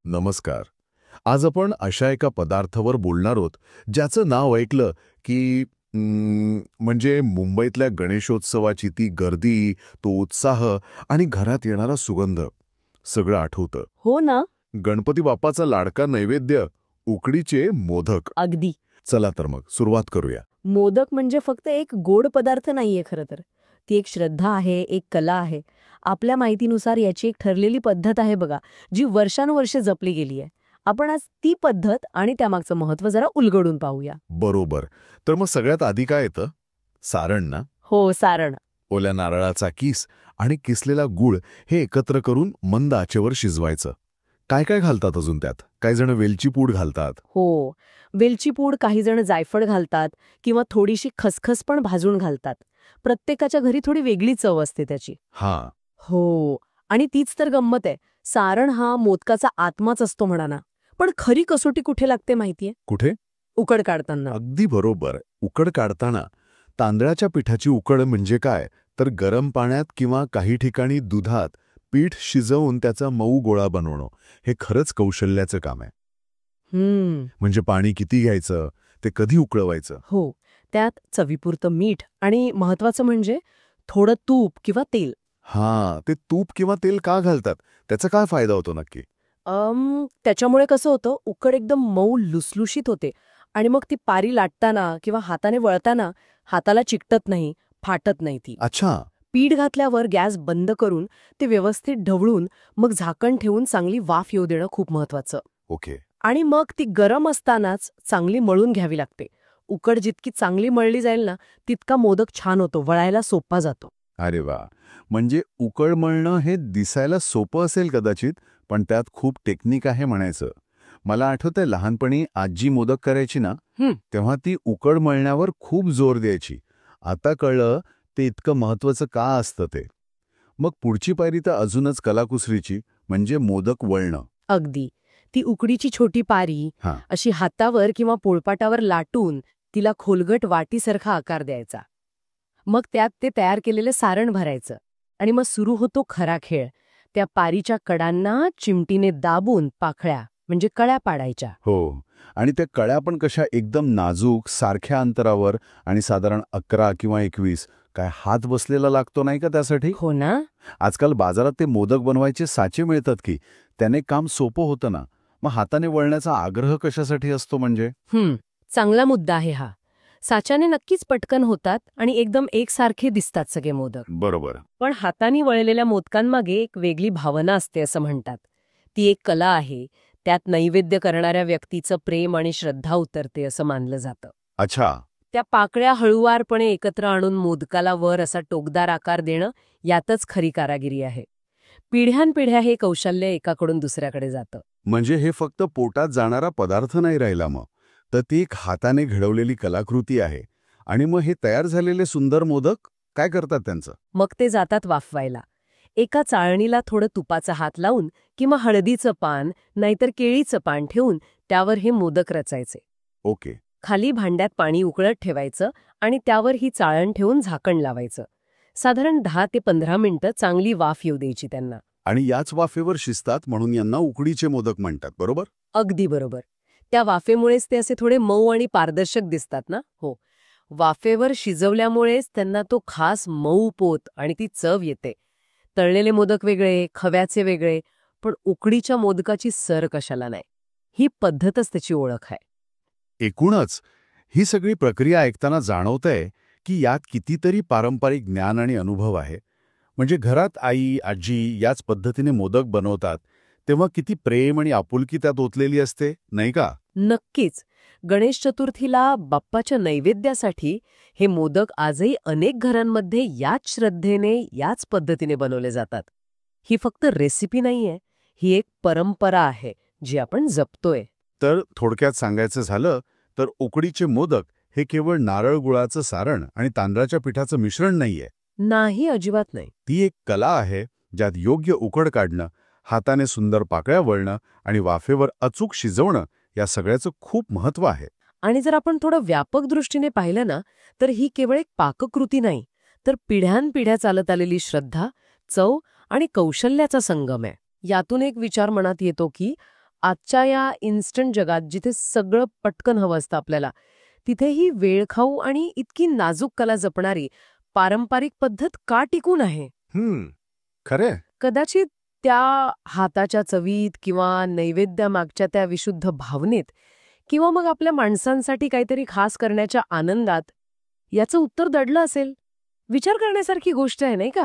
नमस्कार. आज आपण अशा एका पदार्थावर बोलणार आहोत ज्याचं नाव ऐकलं की म्हणजे मुंबईतल्या गणेशोत्सवाची ती गर्दी, तो उत्साह आणि घरात येणारा सुगंध सगळं आठवतं. हो ना. गणपती बाप्पाचा लाडका नैवेद्य, उकडीचे मोदक. अगदी. चला तर मग सुरुवात करूया. मोदक म्हणजे फक्त एक गोड पदार्थ नाहीये खरं तर. ती एक श्रद्धा आहे, एक कला आहे. आपल्या माहितीनुसार याची एक ठरलेली पद्धत आहे बघा, जी वर्षानुवर्षे जपली गेली आहे. आपण आज ती पद्धत आणि त्यामागचं महत्त्व जरा उलगडून पाहूया. बरोबर. तर मग सगळ्यात आधी काय येतं? सारण ना? हो, सारण. ओल्या नारळाचा किस आणि किसलेला गूळ हे एकत्र करून मंद आचेवर शिजवायचं. काय काय घालतात अजून त्यात? काही जण वेलची पूड घालतात. हो. वेलची पूड, काही जण जायफळ घालतात किंवा थोडीशी खसखस पण भाजून घालतात. प्रत्येकाच्या घरी थोडी वेगळी चव असते त्याची. हां. हो. आणि तीच तर गंमत आहे. सारण हा मोदकाचा आत्माच असतो म्हणा ना. पण खरी कसोटी कुठे लागते माहितीये? कुठे? उकड काढताना. अगदी बरोबर. उकड काढताना तांदळाच्या पिठाची उकड म्हणजे काय, तर गरम पाण्यात किंवा काही ठिकाणी दुधात पीठ शिजवून त्याचा मऊ गोळा बनवणं हे खरंच कौशल्याचं काम आहे. म्हणजे पाणी किती घ्यायचं, ते कधी उकळवायचं. हो. त्यात चवीपुरतं मीठ आणि महत्वाचं म्हणजे थोडं तूप किंवा तेल. हां, ते तूप किंवा तेल का घालतात? त्याचा काय फायदा होतो नक्की? त्याच्यामुळे कसं होतं, उकड एकदम मऊ लुसलुशीत होते आणि मग ती पारी लाटताना किंवा हाताने वळताना हाताला चिकटत नाही, फाटत नाही ती. अच्छा. पीठ घातल्यावर गॅस बंद करून ते व्यवस्थित ढवळून मग झाकण ठेवून चांगली वाफ येऊ देणं खूप महत्वाचं. ओके. आणि मग ती गरम असतानाच चांगली मळून घ्यावी लागते. उकड जितकी चांगली मळली जाईल ना, तितका मोदक छान होतो, वळायला सोपा जातो. अरे वा. म्हणजे उकळ मळणं हे दिसायला सोपं असेल कदाचित, पण त्यात खूप टेक्निक आहे म्हणायचं. मला आठवतंय लहानपणी आजी मोदक करायची ना, तेव्हा ती उकड मळण्यावर खूप जोर द्यायची. आता कळलं ते इतकं महत्वाचं का असतं ते. मग पुढची पायरी तर अजूनच कलाकुसरीची, म्हणजे मोदक वळणं. अगदी. ती उकडीची छोटी पारी हां. अशी हातावर किंवा पोळपाटावर लाटून तिला खोलगट वाटीसारखा आकार द्यायचा. मग त्यात ते तयार केलेलं सारण भरायचं आणि मग सुरू होतो खरा खेळ. त्या पारीच्या कडांना चिमटीने दाबून पाकळ्या म्हणजे कळ्या पाडायच्या. हो. आणि त्या कळ्या पण कशा एकदम नाजूक, सारख्या अंतरावर आणि साधारण 11 किंवा 21. काय हात बसलेला लागतो नाही का त्यासाठी? हो ना. आजकाल बाजारात ते मोदक बनवायचे साचे मिळतात की, त्याने काम सोपं होतं ना. मग हाताने वळण्याचा आग्रह कशासाठी असतो म्हणजे? चांगला मुद्दा आहे हा. साच्याने नक्कीच पटकन होतात आणि एकदम एकसारखे दिसतात सगळे मोदक. बरोबर. पण हाताने वळलेल्या मोदकांमागे एक वेगळी भावना असते असं म्हणतात. ती एक कला आहे. त्यात नैवेद्य करणाऱ्या व्यक्तीचं प्रेम आणि श्रद्धा उतरते असं मानलं जातं. अच्छा. त्या पाकळ्या हळुवारपणे एकत्र आणून मोदकाला वर असा टोकदार आकार देणं यातच खरी कारागिरी आहे. पिढ्यानपिढ्या हे कौशल्य एकाकडून दुसऱ्याकडे जातं. म्हणजे हे फक्त पोटात जाणारा पदार्थ नाही राहिला मग, तर ती एक हाताने घडवलेली कलाकृती आहे. आणि मग हे तयार झालेले सुंदर मोदक काय करतात त्यांचं? मग ते जातात वाफवायला. एका चाळणीला थोडं तुपाचा हात लावून किंवा हळदीचं पान नाहीतर केळीचं पान ठेवून त्यावर हे मोदक रचायचे. ओके. खाली भांड्यात पाणी उकळत ठेवायचं आणि त्यावर ही चाळण ठेवून झाकण लावायचं. साधारण 10 ते 15 मिनिटं चांगली वाफ येऊ द्यायची त्यांना. आणि याच वाफेवर शिजतात म्हणून यांना उकडीचे मोदक म्हणतात, बरोबर? अगदी बरोबर. त्या वाफेमुळेच ते असे थोडे मऊ आणि पारदर्शक दिसतात ना. हो. वाफेवर शिजवल्यामुळेच त्यांना तो खास मऊ पोत आणि ती चव येते. तळलेले मोदक वेगळे, खव्याचे वेगळे, पण उकडीच्या मोदकाची सर कशाला नाही. ही पद्धतच त्याची ओळख आहे. एकूणच ही सगळी प्रक्रिया ऐकताना जाणवतंय की यात कितीतरी पारंपरिक ज्ञान आणि अनुभव आहे. म्हणजे घरात आई, आजी याच पद्धतीने मोदक बनवतात, तेव्हा किती प्रेम आणि आपुलकी त्यात ओतलेली असते, नाही का? नक्कीच. गणेश चतुर्थीला बाप्पाच्या नैवेद्यासाठी हे मोदक आजही अनेक घरांमध्ये याच श्रद्धेने, याच पद्धतीने बनवले जातात. ही फक्त रेसिपी नाहीये, ही एक परंपरा आहे, जी आपण जपतोय. तर थोडक्यात सांगायचं झालं तर उकडीचे मोदक हे केवळ नारळ गुळाचं सारण आणि तांदळाच्या पिठाचं मिश्रण नाहीये. नाही, अजिबात नाही. ती एक कला आहे ज्यात योग्य उकड काढणं, हाताने सुंदर पाकळ्या वळणं आणि वाफेवर अचूक शिजवणं या सगळ्याचं खूप महत्त्व आहे. आणि जर आपण थोडं व्यापक दृष्टीने पाहिलं ना, तर ही केवळ एक पाककृती नाही, तर पिढ्यानपिढ्या चालत आलेली श्रद्धा, चव आणि कौशल्याचा संगम आहे. यातून एक विचार मनात येतो की आजच्या या इन्स्टंट जगात जिथे सगळं पटकन हवं असतं आपल्याला, तिथे ही वेळखाऊ आणि इतकी नाजूक कला जपणारी पारंपरिक पद्धत का टिकून आहे? खरे कदाचित त्या हाताच्या चवीत किंवा नैवेद्यामागच्या त्या विशुद्ध भावनेत किंवा मग आपल्या माणसांसाठी काहीतरी खास करण्याच्या आनंदात याचं उत्तर दडलं असेल. विचार करण्यासारखी गोष्ट आहे, नाही का?